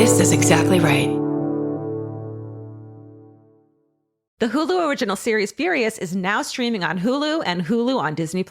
This is exactly right. The Hulu original series Furious is now streaming on Hulu and Hulu on Disney+.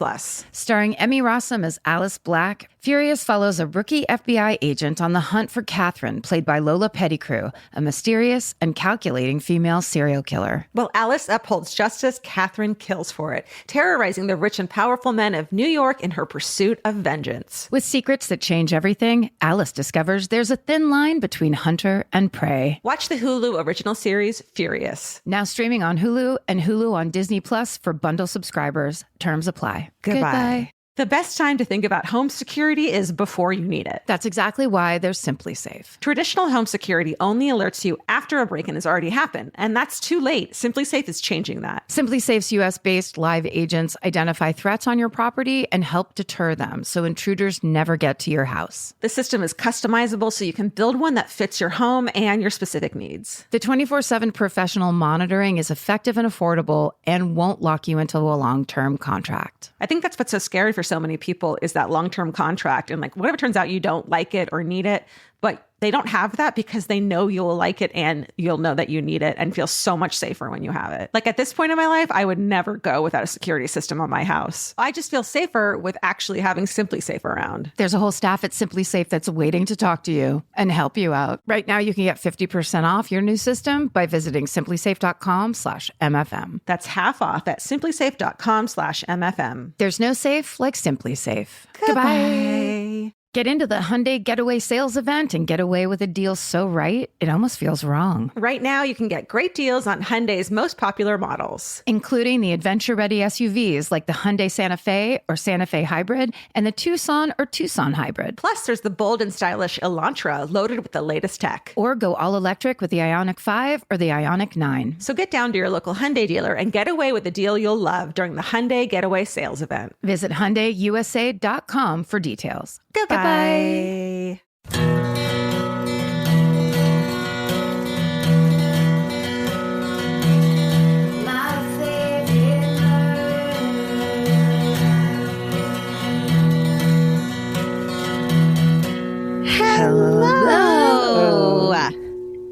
Starring Emmy Rossum as Alice Black, Furious follows a rookie FBI agent on the hunt for Catherine, played by Lola Pettigrew, a mysterious and calculating female serial killer. While Alice upholds justice, Catherine kills for it, terrorizing the rich and powerful men of New York in her pursuit of vengeance. With secrets that change everything, Alice discovers there's a thin line between hunter and prey. Watch the Hulu original series Furious. Now streaming on Hulu and Hulu on Disney Plus for bundle subscribers. Terms apply. Goodbye. The best time to think about home security is before you need it. That's exactly why there's Simply Safe. Traditional home security only alerts you after a break-in has already happened, and that's too late. Simply Safe is changing that. Simply Safe's US-based live agents identify threats on your property and help deter them so intruders never get to your house. The system is customizable so you can build one that fits your home and your specific needs. The 24/7 professional monitoring is effective and affordable and won't lock you into a long-term contract. I think that's what's so scary for so many people is that long-term contract. And like, what if it turns out you don't like it or need it, but they don't have that because they know you'll like it and you'll know that you need it and feel so much safer when you have it. Like at this point in my life, I would never go without a security system on my house. I just feel safer with actually having Simply Safe around. There's a whole staff at Simply Safe that's waiting to talk to you and help you out. Right now, you can get 50% off your new system by visiting simplysafe.com/MFM. That's half off at simplysafe.com/MFM. There's no safe like Simply Safe. Goodbye. Get into the Hyundai Getaway Sales Event and get away with a deal so right, it almost feels wrong. Right now, you can get great deals on Hyundai's most popular models, including the adventure-ready SUVs like the Hyundai Santa Fe or Santa Fe Hybrid and the Tucson or Tucson Hybrid. Plus, there's the bold and stylish Elantra loaded with the latest tech. Or go all-electric with the Ioniq 5 or the Ioniq 9. So get down to your local Hyundai dealer and get away with a deal you'll love during the Hyundai Getaway Sales Event. Visit HyundaiUSA.com for details. Goodbye. Hello.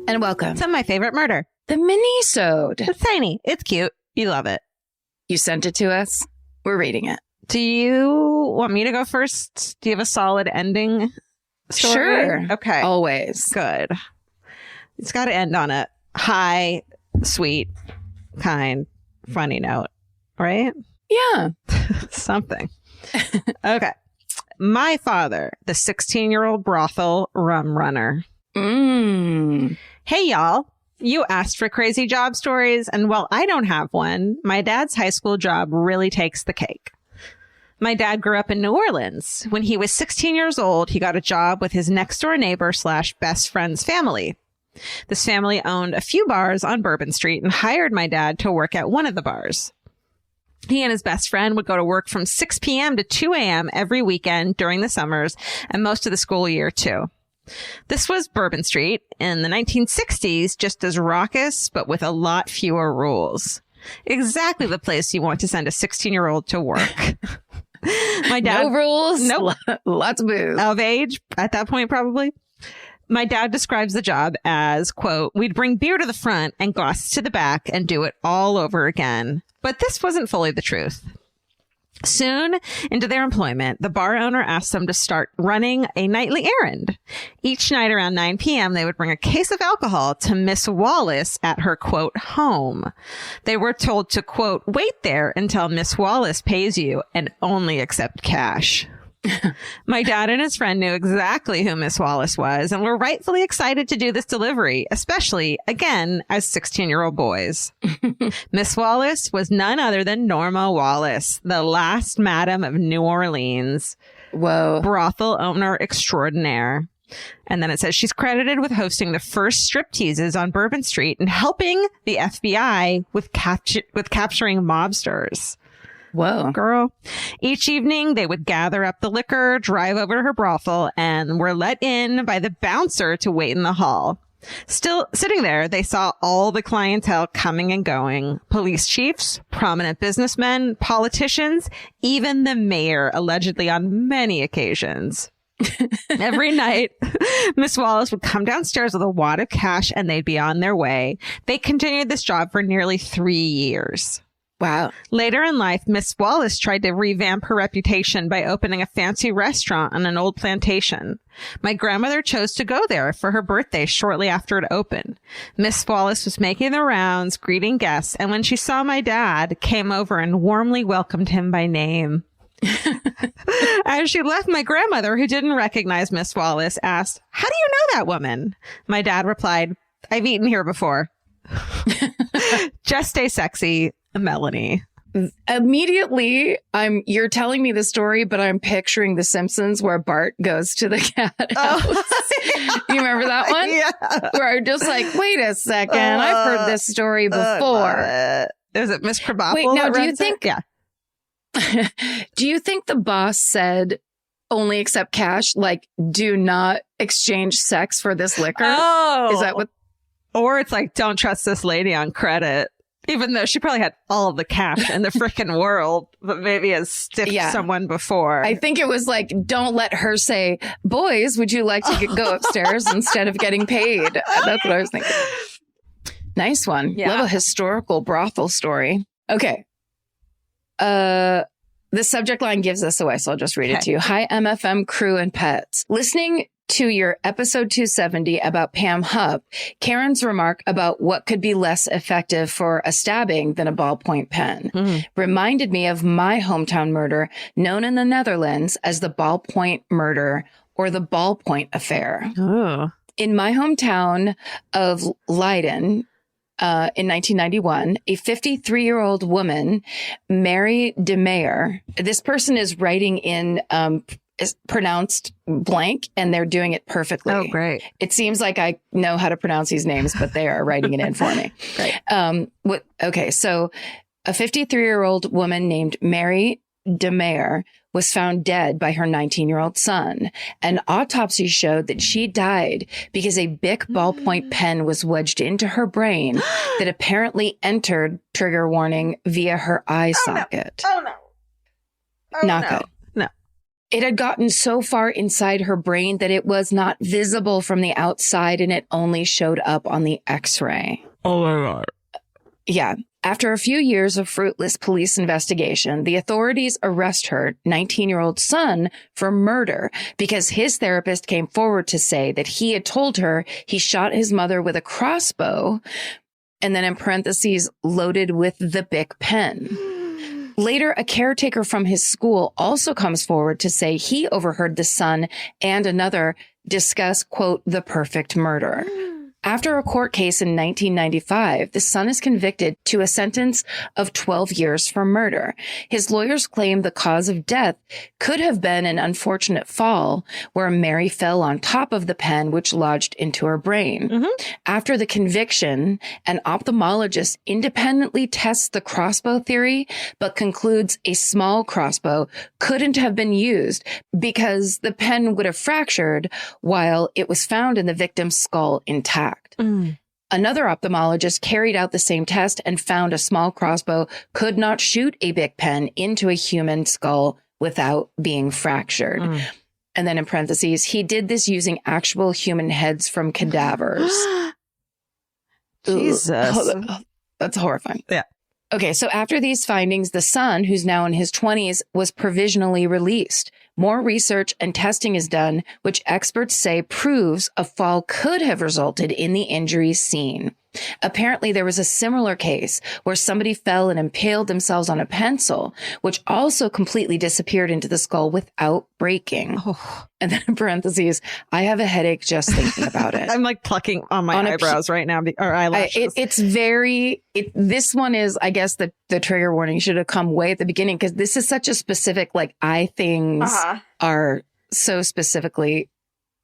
And welcome to my favorite murder, the Minisode. It's tiny. It's cute. You love it. You sent it to us. We're reading it. Do you want me to go first? Do you have a solid ending story? Sure. Okay. Always. Good. It's got to end on a high, sweet, kind, funny note, right? Yeah. Something. Okay. My father, the 16-year-old brothel rum runner. Hey, y'all. You asked for crazy job stories, and while I don't have one, my dad's high school job really takes the cake. My dad grew up in New Orleans. When he was 16 years old, he got a job with his next-door neighbor / best friend's family. This family owned a few bars on Bourbon Street and hired my dad to work at one of the bars. He and his best friend would go to work from 6 p.m. to 2 a.m. every weekend during the summers and most of the school year, too. This was Bourbon Street in the 1960s, just as raucous, but with a lot fewer rules. Exactly the place you want to send a 16-year-old to work. My dad, no rules. Nope. Lots of booze. Of age at that point, probably. My dad describes the job as, quote, we'd bring beer to the front and glasses to the back and do it all over again. But this wasn't fully the truth. Soon into their employment, the bar owner asked them to start running a nightly errand. Each night around 9 p.m., they would bring a case of alcohol to Miss Wallace at her, quote, home. They were told to, quote, wait there until Miss Wallace pays you and only accept cash. My dad and his friend knew exactly who Miss Wallace was and were rightfully excited to do this delivery, especially, again, as 16-year-old boys. Miss Wallace was none other than Norma Wallace, the last madam of New Orleans. Whoa. Brothel owner extraordinaire. And then it says she's credited with hosting the first stripteases on Bourbon Street and helping the FBI with capturing mobsters. Whoa. Girl. Each evening, they would gather up the liquor, drive over to her brothel, and were let in by the bouncer to wait in the hall. Still sitting there, they saw all the clientele coming and going. Police chiefs, prominent businessmen, politicians, even the mayor, allegedly on many occasions. Every night, Miss Wallace would come downstairs with a wad of cash and they'd be on their way. They continued this job for nearly 3 years. Wow. Later in life, Miss Wallace tried to revamp her reputation by opening a fancy restaurant on an old plantation. My grandmother chose to go there for her birthday shortly after it opened. Miss Wallace was making the rounds, greeting guests, and when she saw my dad, came over and warmly welcomed him by name. As she left, my grandmother, who didn't recognize Miss Wallace, asked, "How do you know that woman?" My dad replied, "I've eaten here before." Just stay sexy, Melanie. Immediately, you're telling me the story, but I'm picturing The Simpsons where Bart goes to the cat house. You remember that one? Yeah. Where I'm just like, wait a second, I've heard this story before. Is it Miss Krabappel? Wait, now do you think? Yeah. Do you think the boss said only accept cash? Like, do not exchange sex for this liquor? Oh, is that what? Or it's like, don't trust this lady on credit. Even though she probably had all of the cash in the frickin' world, but maybe has stiffed someone before. I think it was like, don't let her say, "Boys, would you like to go upstairs instead of getting paid?" That's what I was thinking. Nice one. Yeah. Love a historical brothel story. Okay. The subject line gives this away, so I'll just read it to you. Hi, MFM crew and pets. Listening to your episode 270 about Pam Hupp, Karen's remark about what could be less effective for a stabbing than a ballpoint pen reminded me of my hometown murder, known in the Netherlands as the ballpoint murder or the ballpoint affair. Oh. In my hometown of Leiden, in 1991, a 53-year-old woman, Mary de Meyer, this person is writing in is pronounced blank, and they're doing it perfectly. Oh, great. It seems like I know how to pronounce these names, but they are writing it in for me. Great. Okay, so a 53-year-old woman named Mary de Meyer was found dead by her 19-year-old son. An autopsy showed that she died because a Bic ballpoint pen was wedged into her brain that apparently entered, trigger warning, via her eye socket. Oh, no. Oh, Not no. good. No. It had gotten so far inside her brain that it was not visible from the outside, and it only showed up on the X-ray. Oh, my God. Yeah. After a few years of fruitless police investigation, the authorities arrest her 19-year-old son for murder because his therapist came forward to say that he had told her he shot his mother with a crossbow, and then in parentheses, loaded with the Bic pen. Later, a caretaker from his school also comes forward to say he overheard the son and another discuss, quote, the perfect murder. After a court case in 1995, the son is convicted to a sentence of 12 years for murder. His lawyers claim the cause of death could have been an unfortunate fall where Mary fell on top of the pen, which lodged into her brain. After the conviction, an ophthalmologist independently tests the crossbow theory, but concludes a small crossbow couldn't have been used because the pen would have fractured while it was found in the victim's skull intact. Another ophthalmologist carried out the same test and found a small crossbow could not shoot a Bic pen into a human skull without being fractured. And then in parentheses, he did this using actual human heads from cadavers. Jesus. That's horrifying. Yeah. Okay, so after these findings, the son, who's now in his 20s, was provisionally released. More research and testing is done, which experts say proves a fall could have resulted in the injuries seen. Apparently, there was a similar case where somebody fell and impaled themselves on a pencil, which also completely disappeared into the skull without breaking. And then in parentheses, I have a headache just thinking about it. I'm like plucking on my eyebrows right now, or eyelashes. This one is, I guess, the trigger warning should have come way at the beginning because this is such a specific, like, eye things are so specifically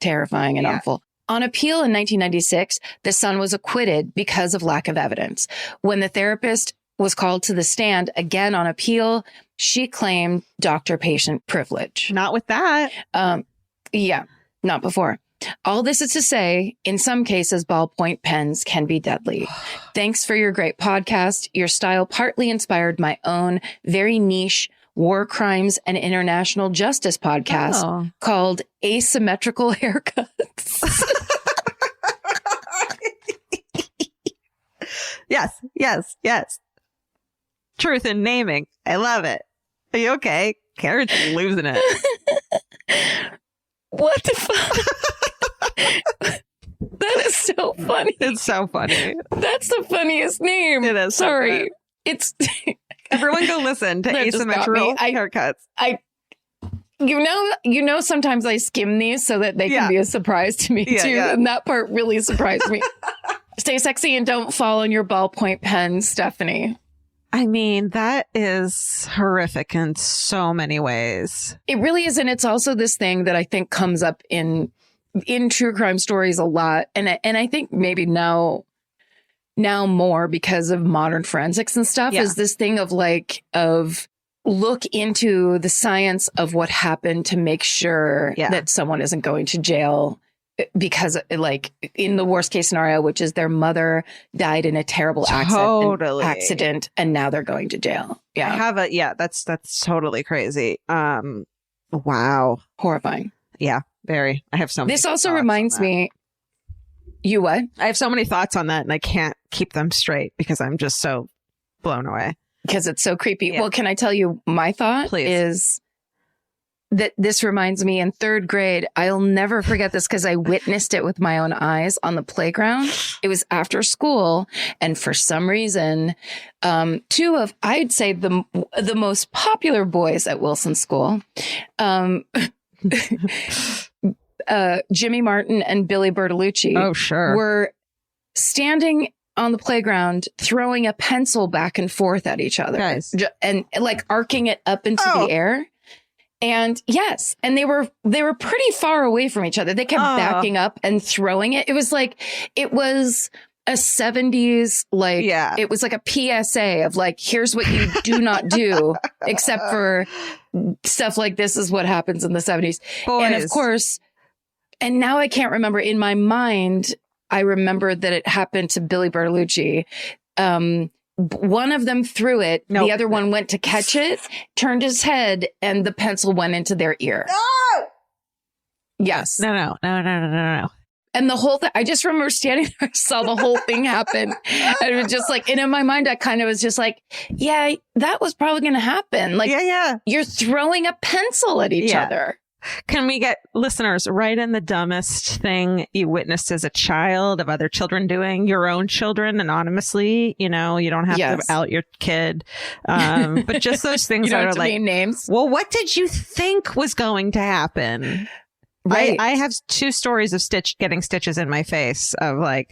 terrifying and awful. On appeal in 1996, the son was acquitted because of lack of evidence. When the therapist was called to the stand again on appeal, she claimed doctor-patient privilege. Not with that. Yeah, not before. All this is to say, in some cases, ballpoint pens can be deadly. Thanks for your great podcast. Your style partly inspired my own very niche war crimes and international justice podcast called Asymmetrical Haircuts. Yes. Truth in naming. I love it. Are you okay? Karen's losing it. What the fuck? That is so funny. It's so funny. That's the funniest name. It is. Sorry. So it's everyone go listen to Asymmetrical Haircuts. You know, sometimes I skim these so that they can be a surprise to me too. Yeah. And that part really surprised me. Stay sexy and don't fall on your ballpoint pen, Stephanie. I mean, that is horrific in so many ways. It really is. And it's also this thing that I think comes up in true crime stories a lot. And I think maybe now more because of modern forensics and stuff is this thing of look into the science of what happened to make sure that someone isn't going to jail because in the worst case scenario, which is their mother died in a terrible accident and now they're going to jail. Yeah. I have that's totally crazy. Wow. Horrifying. Yeah, very. I have so many. This also reminds me. You what? I have so many thoughts on that and I can't keep them straight because I'm just so blown away. Because it's so creepy. Yeah. Well, can I tell you my thought? Please. Is that this reminds me in third grade, I'll never forget this because I witnessed it with my own eyes on the playground. It was after school. And for some reason, two of, I'd say the most popular boys at Wilson School, Jimmy Martin and Billy Bertolucci were standing on the playground, throwing a pencil back and forth at each other. Guys. And arcing it up into the air. And yes, and they were pretty far away from each other. They kept backing up and throwing it. It was a 70s, it was like a PSA of here's what you do not do, except for stuff like this is what happens in the 70s. Boys. And of course, and now I can't remember in my mind, I remember that it happened to Billy Bertolucci. One of them threw it. Nope. The other one went to catch it, turned his head, and the pencil went into their ear. No! Yes. No. And the whole thing, I just remember standing there, saw the whole thing happen. And it was just and in my mind, I kind of was just yeah, that was probably going to happen. You're throwing a pencil at each other. Can we get listeners write in the dumbest thing you witnessed as a child of other children doing, your own children anonymously? You know, you don't have to out your kid. But just those things that are name names. Well, what did you think was going to happen? Right. I have 2 stories of getting stitches in my face of what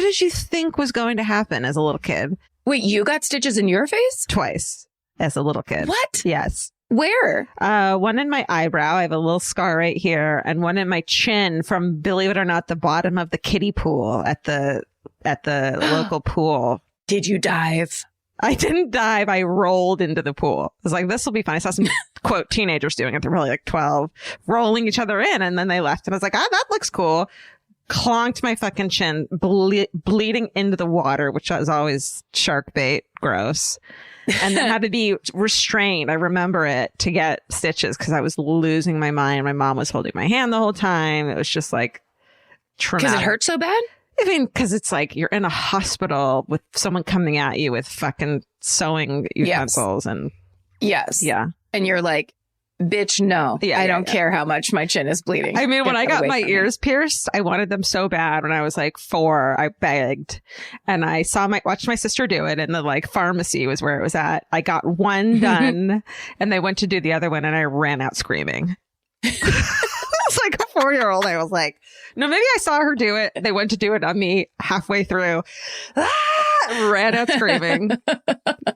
did you think was going to happen as a little kid? Wait, you got stitches in your face? Twice as a little kid. What? Yes. Where? One in my eyebrow. I have a little scar right here, and one in my chin from, believe it or not, the bottom of the kiddie pool at the local pool. Did you dive? I didn't dive. I rolled into the pool. I was like, this will be fun. I saw some, quote, teenagers doing it. They're probably 12, rolling each other in, and then they left. And I was like, that looks cool. Clonked my fucking chin, bleeding into the water, which was always shark bait. Gross. And then had to be restrained. I remember it to get stitches because I was losing my mind. My mom was holding my hand the whole time. It was just traumatic. Because it hurt so bad? I mean, because it's you're in a hospital with someone coming at you with fucking sewing utensils and. Yes. Yeah. And you're bitch, no. Yeah, I don't care how much my chin is bleeding. I mean, when I got my ears pierced, I wanted them so bad. When I was 4, I begged, and I watched my sister do it, and the pharmacy was where it was at. I got one done, and they went to do the other one, and I ran out screaming. I was a 4-year-old. I was no, maybe I saw her do it. They went to do it on me halfway through. Ran out screaming,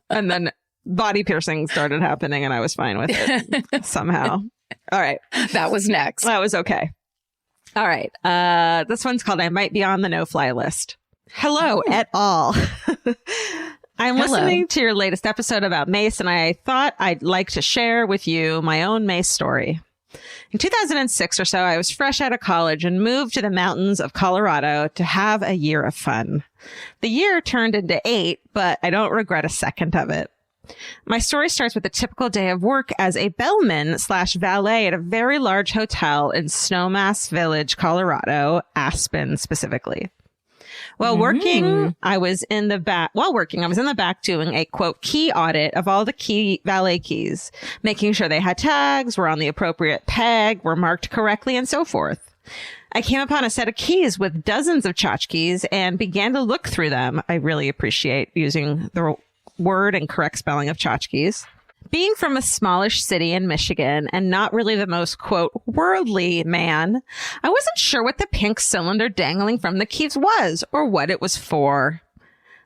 and then body piercing started happening, and I was fine with it somehow. All right. That was next. That was okay. All right. This one's called I Might Be on the No-Fly List. Hello, et al. I'm listening to your latest episode about mace, and I thought I'd like to share with you my own mace story. In 2006 or so, I was fresh out of college and moved to the mountains of Colorado to have a year of fun. The year turned into 8, but I don't regret a second of it. My story starts with a typical day of work as a bellman/valet at a very large hotel in Snowmass Village, Colorado, Aspen specifically. While working, I was in the back doing a, quote, key audit of all the key valet keys, making sure they had tags, were on the appropriate peg, were marked correctly, and so forth. I came upon a set of keys with dozens of tchotchkes and began to look through them. I really appreciate using the word and correct spelling of tchotchkes. Being from a smallish city in Michigan and not really the most, quote, worldly man, I wasn't sure what the pink cylinder dangling from the keys was or what it was for.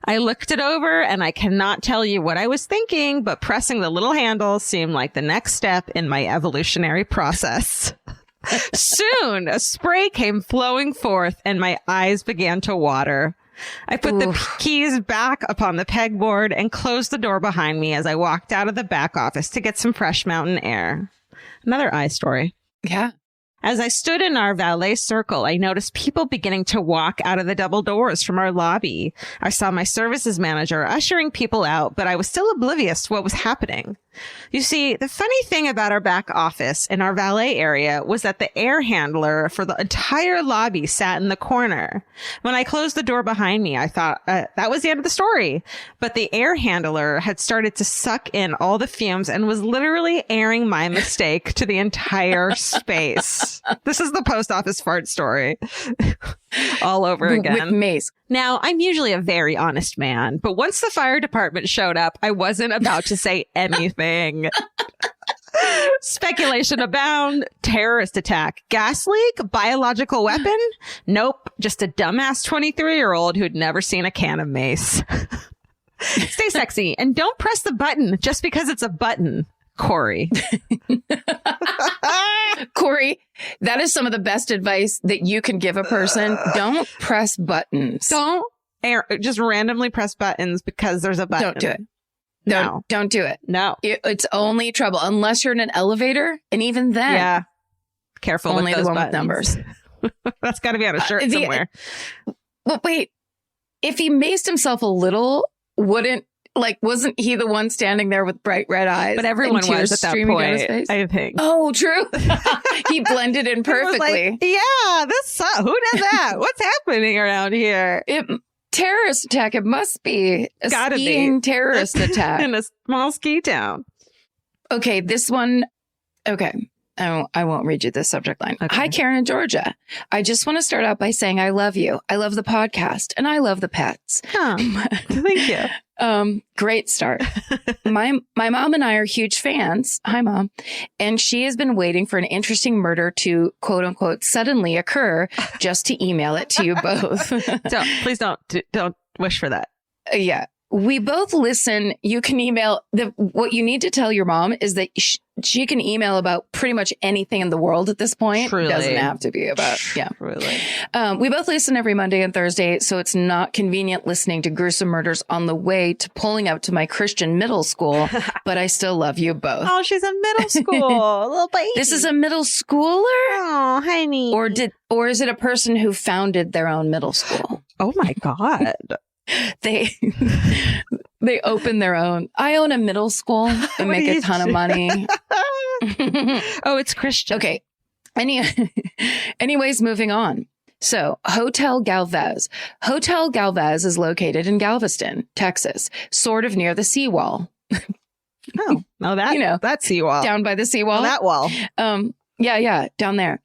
I looked it over and I cannot tell you what I was thinking, but pressing the little handle seemed like the next step in my evolutionary process. Soon, a spray came flowing forth and my eyes began to water. I put the keys back upon the pegboard and closed the door behind me as I walked out of the back office to get some fresh mountain air. Another eye story. Yeah. As I stood in our valet circle, I noticed people beginning to walk out of the double doors from our lobby. I saw my services manager ushering people out, but I was still oblivious to what was happening. You see, the funny thing about our back office in our valet area was that the air handler for the entire lobby sat in the corner. When I closed the door behind me, I thought that was the end of the story. But the air handler had started to suck in all the fumes and was literally airing my mistake to the entire space. This is the post office fart story all over again. With Mace. Now, I'm usually a very honest man, but once the fire department showed up, I wasn't about to say anything. Speculation abound. Terrorist attack. Gas leak? Biological weapon? Nope. Just a dumbass 23-year-old who'd never seen a can of mace. Stay sexy and don't press the button just because it's a button. Corey. Corey, that is some of the best advice that you can give a person. Don't press buttons. Don't just randomly press buttons because there's a button. Don't do it. Don't do it. No. It's only trouble unless you're in an elevator. And even then. Yeah. Careful only with those the one buttons. with numbers. That's got to be on a shirt somewhere. Well, wait. If he maced himself a little, wasn't he the one standing there with bright red eyes? But everyone was at that point, I think. Oh, true. He blended in perfectly. Like, yeah, who does that? What's happening around here? Terrorist attack. It must be a skiing terrorist attack. In a small ski town. Okay, this one. Okay. I won't read you this subject line. Okay. Hi, Karen in Georgia. I just want to start out by saying I love you. I love the podcast and I love the pets. Oh, thank you. Great start. My mom and I are huge fans. Hi, Mom. And she has been waiting for an interesting murder to, quote unquote, suddenly occur just to email it to you both. Please don't wish for that. Yeah. We both listen. You can email. What you need to tell your mom is that she can email about pretty much anything in the world at this point. Truly. It doesn't have to be about, yeah. Really. We both listen every Monday and Thursday, so it's not convenient listening to gruesome murders on the way to pulling up to my Christian middle school, but I still love you both. Oh, she's in middle school. Little baby. This is a middle schooler? Oh, honey. Or is it a person who founded their own middle school? Oh my God. They open their own. I own a middle school and make a ton of money. Oh, it's Christian. Okay. Anyways, moving on. So, Hotel Galvez. Hotel Galvez is located in Galveston, Texas, sort of near the seawall. Oh, that seawall. Down by the seawall. That wall. Yeah, down there.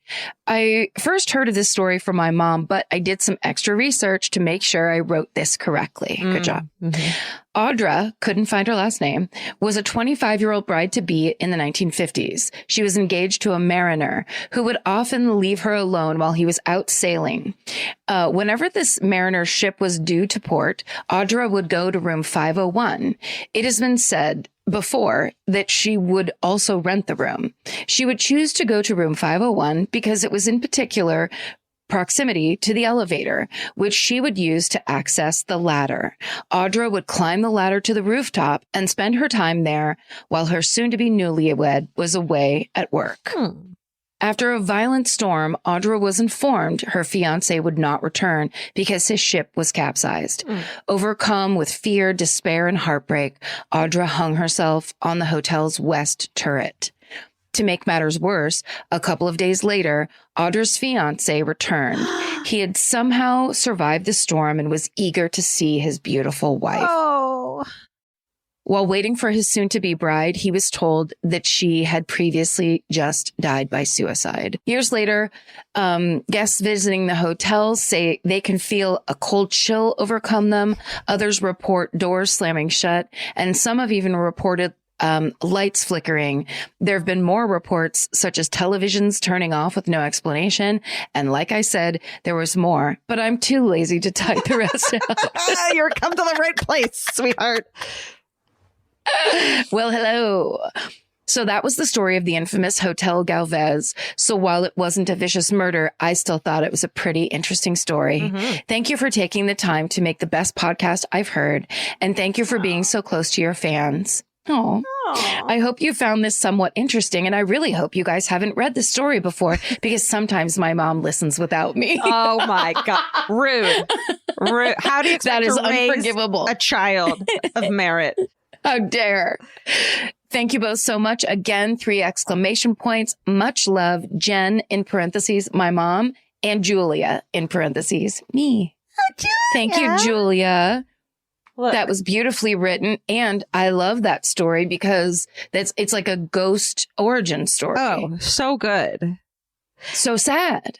I first heard of this story from my mom, but I did some extra research to make sure I wrote this correctly. Good job. Mm-hmm. Audra, couldn't find her last name, was a 25-year-old bride-to-be in the 1950s. She was engaged to a mariner who would often leave her alone while he was out sailing. Whenever this mariner's ship was due to port, Audra would go to room 501. It has been said before that she would also rent the room. She would choose to go to room 501 because it was in particular proximity to the elevator, which she would use to access the ladder. Audra would climb the ladder to the rooftop and spend her time there while her soon-to-be newlywed was away at work. After a violent storm, Audra was informed her fiancé would not return because his ship was capsized. Overcome with fear, despair, and heartbreak, Audra hung herself on the hotel's west turret. To make matters worse, a couple of days later, Audra's fiancé returned. He had somehow survived the storm and was eager to see his beautiful wife. Oh. While waiting for his soon-to-be bride, he was told that she had previously just died by suicide. Years later, guests visiting the hotel say they can feel a cold chill overcome them. Others report doors slamming shut, and some have even reported lights flickering. There have been more reports, such as televisions turning off with no explanation. And like I said, there was more, but I'm too lazy to type the rest out. You're come to the right place, sweetheart. Well, hello. So that was the story of the infamous Hotel Galvez. So while it wasn't a vicious murder, I still thought it was a pretty interesting story. Thank you for taking the time to make the best podcast I've heard. And thank you for being so close to your fans. Oh, I hope you found this somewhat interesting. And I really hope you guys haven't read the story before, because sometimes my mom listens without me. Oh my God. Rude. How do you expect That is to raise unforgivable. a child of merit? How dare. Thank you both so much. Again, 3 exclamation points. Much love, Jen, in parentheses, my mom, and Julia, in parentheses, me. Oh, Julia. Thank you, Julia. Look. That was beautifully written. And I love that story because it's like a ghost origin story. Oh, so good. So sad.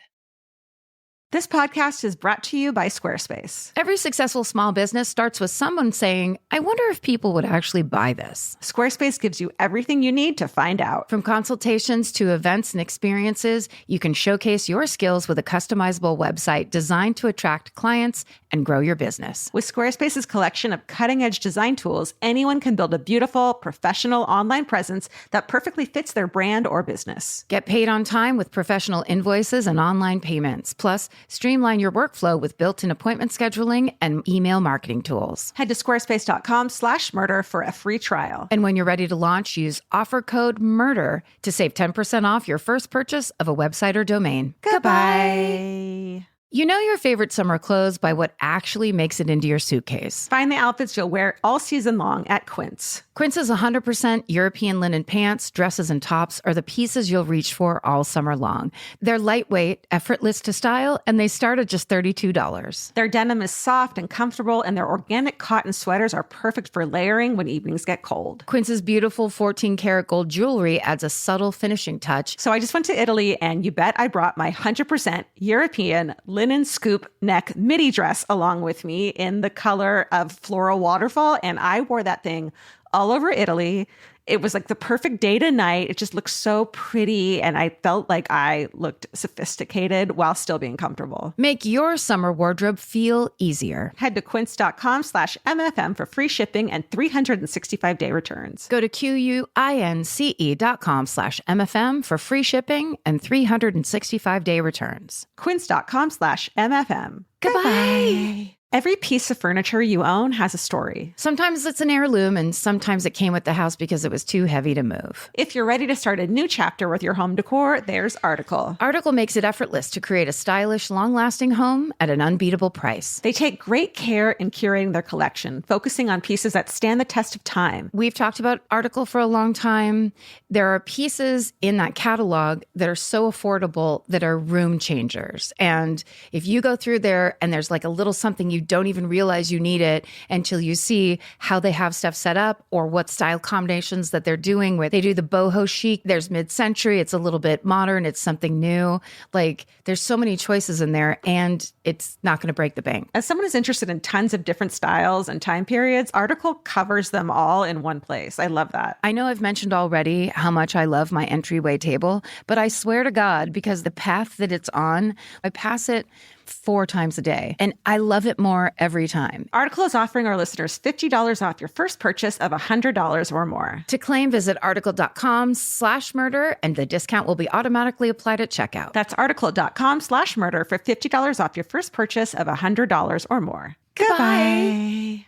This podcast is brought to you by Squarespace. Every successful small business starts with someone saying, I wonder if people would actually buy this. Squarespace gives you everything you need to find out. From consultations to events and experiences, you can showcase your skills with a customizable website designed to attract clients and grow your business. With Squarespace's collection of cutting-edge design tools, anyone can build a beautiful, professional online presence that perfectly fits their brand or business. Get paid on time with professional invoices and online payments. Plus, streamline your workflow with built-in appointment scheduling and email marketing tools. Head to squarespace.com/murder for a free trial. And when you're ready to launch, use offer code MURDER to save 10% off your first purchase of a website or domain. Goodbye. You know your favorite summer clothes by what actually makes it into your suitcase. Find the outfits you'll wear all season long at Quince. Quince's 100% European linen pants, dresses, and tops are the pieces you'll reach for all summer long. They're lightweight, effortless to style, and they start at just $32. Their denim is soft and comfortable, and their organic cotton sweaters are perfect for layering when evenings get cold. Quince's beautiful 14-karat gold jewelry adds a subtle finishing touch. So I just went to Italy, and you bet I brought my 100% European linen scoop neck midi dress along with me in the color of floral waterfall, and I wore that thing all over Italy. It was like the perfect day to night. It just looked so pretty, and I felt like I looked sophisticated while still being comfortable. Make your summer wardrobe feel easier. Head to quince.com/MFM for free shipping and 365-day returns. Go to QUINCE.com/MFM for free shipping and 365-day returns. Quince.com/MFM. Goodbye. Every piece of furniture you own has a story. Sometimes it's an heirloom, and sometimes it came with the house because it was too heavy to move. If you're ready to start a new chapter with your home decor, there's Article. Article makes it effortless to create a stylish, long-lasting home at an unbeatable price. They take great care in curating their collection, focusing on pieces that stand the test of time. We've talked about Article for a long time. There are pieces in that catalog that are so affordable that are room changers. And if you go through there and there's like a little something you don't even realize you need it until you see how they have stuff set up or what style combinations that they're doing, where they do the boho chic, there's mid-century, it's a little bit modern, it's something new. Like there's so many choices in there, and it's not going to break the bank. As someone who's interested in tons of different styles and time periods, Article covers them all in one place. I love that. I know I've mentioned already how much I love my entryway table, but I swear to God, because the path that it's on, I pass it 4 times a day, and I love it more every time. Article is offering our listeners $50 off your first purchase of $100 or more. To claim, visit article.com/murder, and the discount will be automatically applied at checkout. That's article.com/murder for $50 off your first purchase of $100 or more. Goodbye.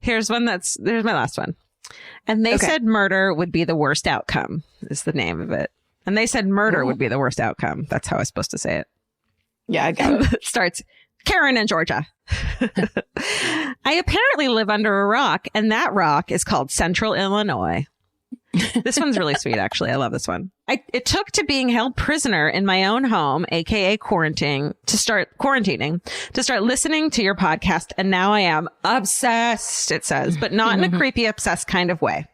Here's my last one. And they said murder would be the worst outcome is the name of it. And they said murder would be the worst outcome. That's how I was supposed to say it. Yeah, I got it. It starts Karen in Georgia. I apparently live under a rock, and that rock is called Central Illinois. This one's really sweet, actually. I love this one. It took to being held prisoner in my own home, aka quarantining, to start listening to your podcast. And now I am obsessed, it says, but not in a creepy, obsessed kind of way.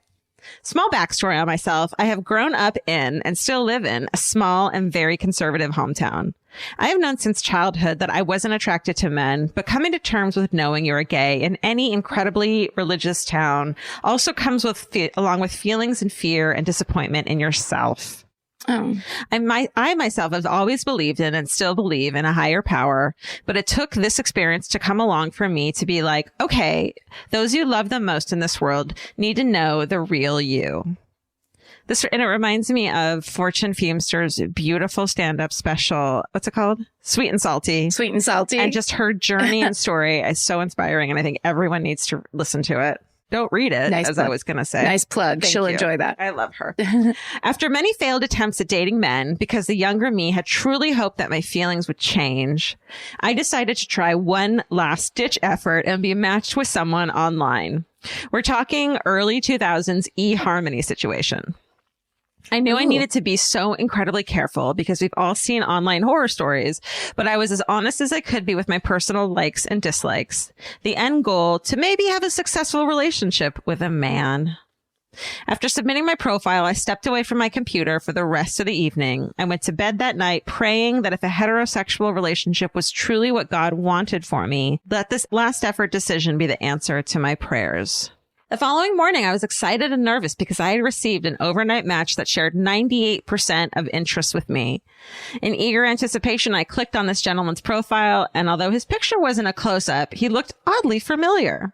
Small backstory on myself. I have grown up in and still live in a small and very conservative hometown. I have known since childhood that I wasn't attracted to men, but coming to terms with knowing you're a gay in any incredibly religious town also comes with along with feelings and fear and disappointment in yourself. Oh. I myself have always believed in and still believe in a higher power, but it took this experience to come along for me to be like, okay, those you love the most in this world need to know the real you. And it reminds me of Fortune Feimster's beautiful stand-up special. What's it called? Sweet and Salty. Sweet and Salty. And just her journey and story is so inspiring. And I think everyone needs to listen to it. Don't read it, nice as plug. I was going to say. Nice plug. Thank She'll you. enjoy that. I love her. After many failed attempts at dating men, because the younger me had truly hoped that my feelings would change, I decided to try one last ditch effort and be matched with someone online. We're talking early 2000s eHarmony situation. I knew I needed to be so incredibly careful because we've all seen online horror stories, but I was as honest as I could be with my personal likes and dislikes. The end goal, to maybe have a successful relationship with a man. After submitting my profile, I stepped away from my computer for the rest of the evening. I went to bed that night praying that if a heterosexual relationship was truly what God wanted for me, let this last effort decision be the answer to my prayers. The following morning, I was excited and nervous because I had received an overnight match that shared 98% of interest with me. In eager anticipation, I clicked on this gentleman's profile, and although his picture wasn't a close-up, he looked oddly familiar.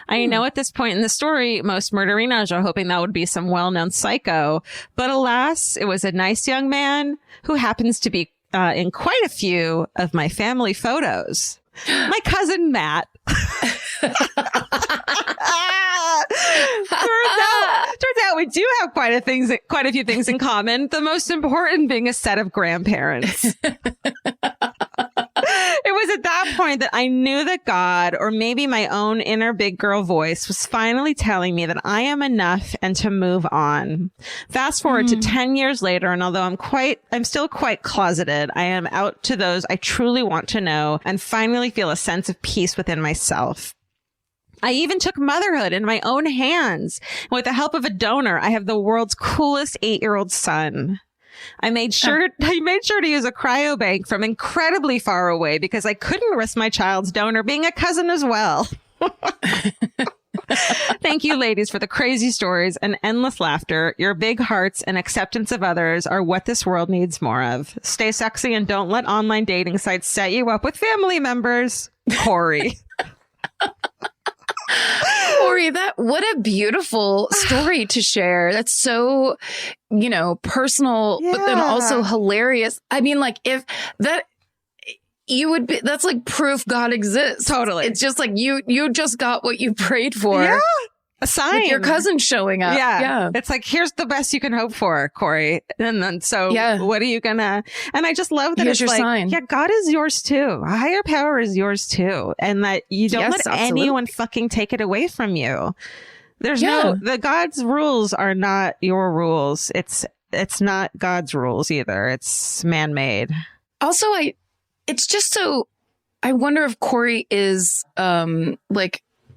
I know at this point in the story, most murderinos are hoping that would be some well-known psycho, but alas, it was a nice young man who happens to be in quite a few of my family photos. My cousin Matt. Turns out we do have quite a few things in common. The most important being a set of grandparents. It was at that point that I knew that God, or maybe my own inner big girl voice, was finally telling me that I am enough and to move on. Fast forward to 10 years later, and although I'm still quite closeted, I am out to those I truly want to know and finally feel a sense of peace within myself. I even took motherhood in my own hands. With the help of a donor, I have the world's coolest 8-year-old son. I made sure to use a cryobank from incredibly far away because I couldn't risk my child's donor being a cousin as well. Thank you, ladies, for the crazy stories and endless laughter. Your big hearts and acceptance of others are what this world needs more of. Stay sexy and don't let online dating sites set you up with family members. Corey. Corey, what a beautiful story to share. That's so, personal, but then also hilarious. I mean, like, if that that's like proof God exists. Totally. It's just like you just got what you prayed for. Yeah. A sign. With your cousin showing up. Yeah. It's like, here's the best you can hope for, Corey. And then, what are you gonna, and I just love that here's it's your like, sign. Yeah, God is yours too. A higher power is yours too. And that you don't let anyone fucking take it away from you. There's the God's rules are not your rules. It's not God's rules either. It's man-made. Also, it's just so, I wonder if Corey is,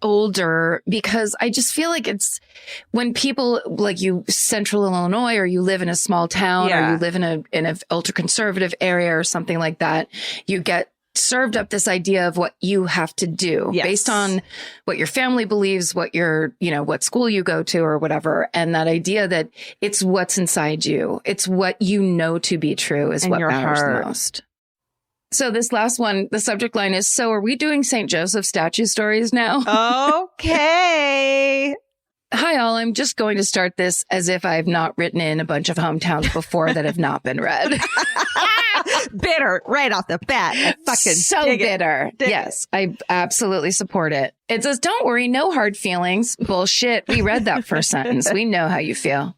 older, because I just feel like it's when people like you, Central Illinois, or you live in a small town, or you live in a ultra conservative area or something like that, you get served up this idea of what you have to do based on what your family believes, what what school you go to or whatever. And that idea that it's what's inside you. It's what you know to be true is what matters the most. So this last one, the subject line is, so are we doing St. Joseph statue stories now? Okay. Hi, all. I'm just going to start this as if I've not written in a bunch of hometowns before that have not been read. Bitter right off the bat. I fucking so bitter. Yes, I absolutely support it. It says, don't worry, no hard feelings. Bullshit. We read that first sentence. We know how you feel.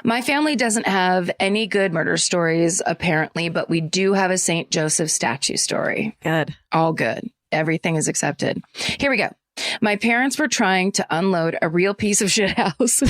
My family doesn't have any good murder stories, apparently, but we do have a St. Joseph statue story. Good. All good. Everything is accepted. Here we go. My parents were trying to unload a real piece of shit house.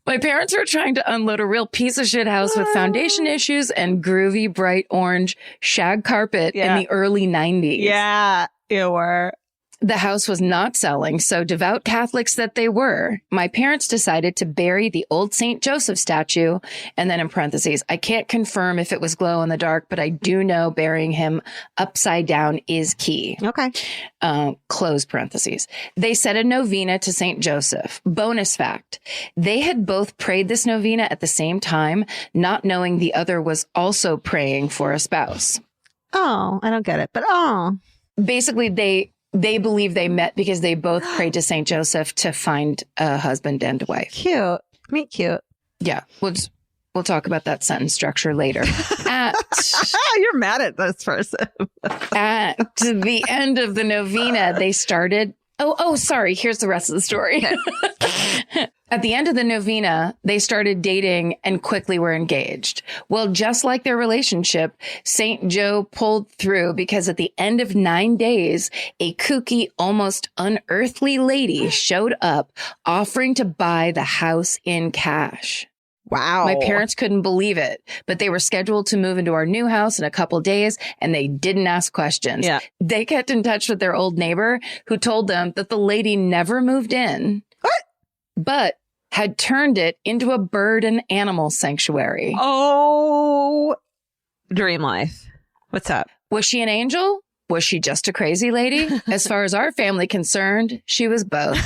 My parents were trying to unload a real piece of shit house with foundation issues and groovy, bright orange shag carpet in the early 90s. Yeah, you were. The house was not selling, so devout Catholics that they were, my parents decided to bury the old St. Joseph statue. And then in parentheses, I can't confirm if it was glow in the dark, but I do know burying him upside down is key. Okay. Close parentheses. They said a novena to St. Joseph. Bonus fact. They had both prayed this novena at the same time, not knowing the other was also praying for a spouse. Oh, I don't get it, but Basically, they believe they met because they both prayed to St. Joseph to find a husband and a wife. Cute. Meet cute. Yeah. We'll talk about that sentence structure later. You're mad at this person. At the end of the novena, they started. Oh, sorry. Here's the rest of the story. At the end of the novena, they started dating and quickly were engaged. Well, just like their relationship, St. Joe pulled through because at the end of 9 days, a kooky, almost unearthly lady showed up offering to buy the house in cash. Wow. My parents couldn't believe it, but they were scheduled to move into our new house in a couple days and they didn't ask questions. Yeah. They kept in touch with their old neighbor who told them that the lady never moved in. What? But had turned it into a bird and animal sanctuary. Oh, dream life. What's up? Was she an angel? Was she just a crazy lady? As far as our family concerned, she was both.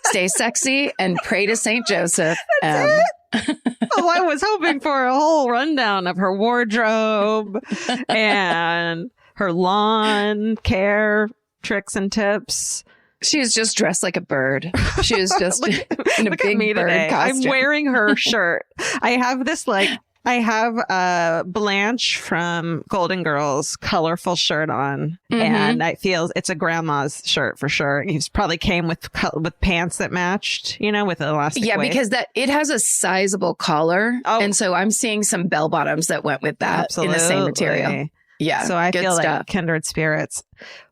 Stay sexy and pray to St. Joseph. Oh, I was hoping for a whole rundown of her wardrobe and her lawn care tricks and tips. She was just dressed like a bird. She was just in a look big at me bird today. costume. I'm wearing her shirt. I have Blanche from Golden Girls colorful shirt on, and I feel it's a grandma's shirt for sure. It probably came with pants that matched, with elastic waist. Because it has a sizable collar, and so I'm seeing some bell bottoms that went with that in the same material. Yeah, so I feel stuff. like kindred spirits.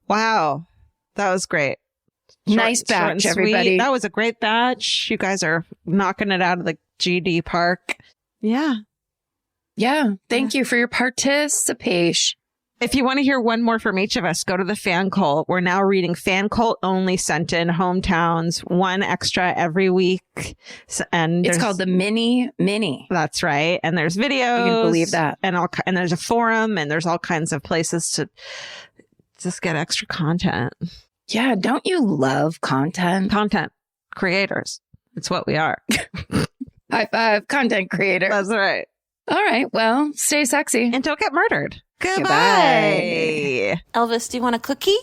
Wow, that was great. Nice batch, everybody. That was a great batch. You guys are knocking it out of the GD park. Yeah. Yeah. Thank you for your participation. If you want to hear one more from each of us, go to the fan cult. We're now reading fan cult only sent in hometowns, one extra every week. And it's called the Mini. That's right. And there's videos. You can believe that. And there's a forum and there's all kinds of places to just get extra content. Yeah. Don't you love content? Content creators. It's what we are. High five, content creator. That's right. All right. Well, stay sexy. And don't get murdered. Goodbye. Elvis, do you want a cookie?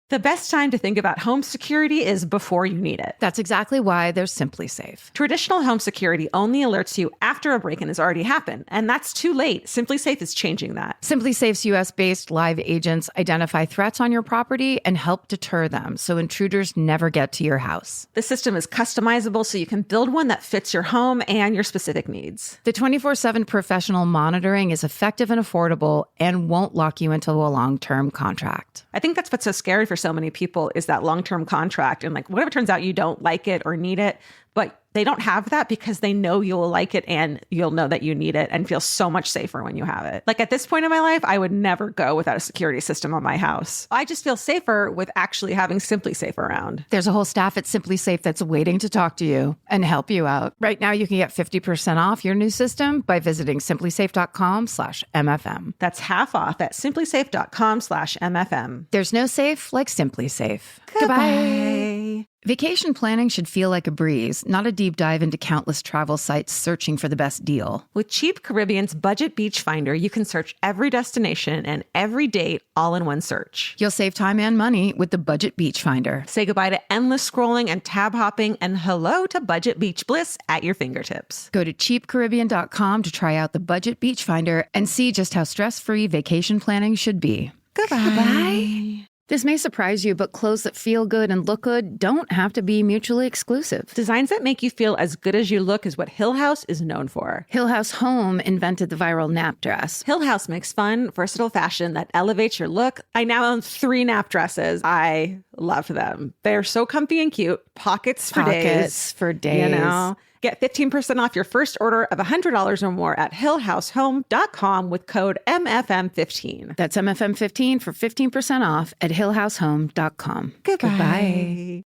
The best time to think about home security is before you need it. That's exactly why there's Simply Safe. Traditional home security only alerts you after a break-in has already happened, and that's too late. Simply Safe is changing that. Simply Safe's US-based live agents identify threats on your property and help deter them so intruders never get to your house. The system is customizable so you can build one that fits your home and your specific needs. The 24/7 professional monitoring is effective and affordable and won't lock you into a long-term contract. I think that's what's so scary for so many people is that long-term contract. And what if it turns out you don't like it or need it, but they don't have that because they know you'll like it and you'll know that you need it and feel so much safer when you have it. At this point in my life, I would never go without a security system on my house. I just feel safer with actually having Simply Safe around. There's a whole staff at Simply Safe that's waiting to talk to you and help you out. Right now, you can get 50% off your new system by visiting simplysafe.com/MFM. That's half off at simplysafe.com/MFM. There's no safe like Simply Safe. Goodbye. Vacation planning should feel like a breeze, not a deep dive into countless travel sites searching for the best deal. With Cheap Caribbean's Budget Beach Finder, you can search every destination and every date all in one search. You'll save time and money with the Budget Beach Finder. Say goodbye to endless scrolling and tab hopping and hello to Budget Beach Bliss at your fingertips. Go to cheapcaribbean.com to try out the Budget Beach Finder and see just how stress-free vacation planning should be. Goodbye. This may surprise you, but clothes that feel good and look good don't have to be mutually exclusive. Designs that make you feel as good as you look is what Hill House is known for. Hill House Home invented the viral nap dress. Hill House makes fun, versatile fashion that elevates your look. I now own 3 nap dresses. I love them. They're so comfy and cute. Pockets for days. You know, get 15% off your first order of $100 or more at hillhousehome.com with code MFM15. That's MFM15 for 15% off at hillhousehome.com. Goodbye.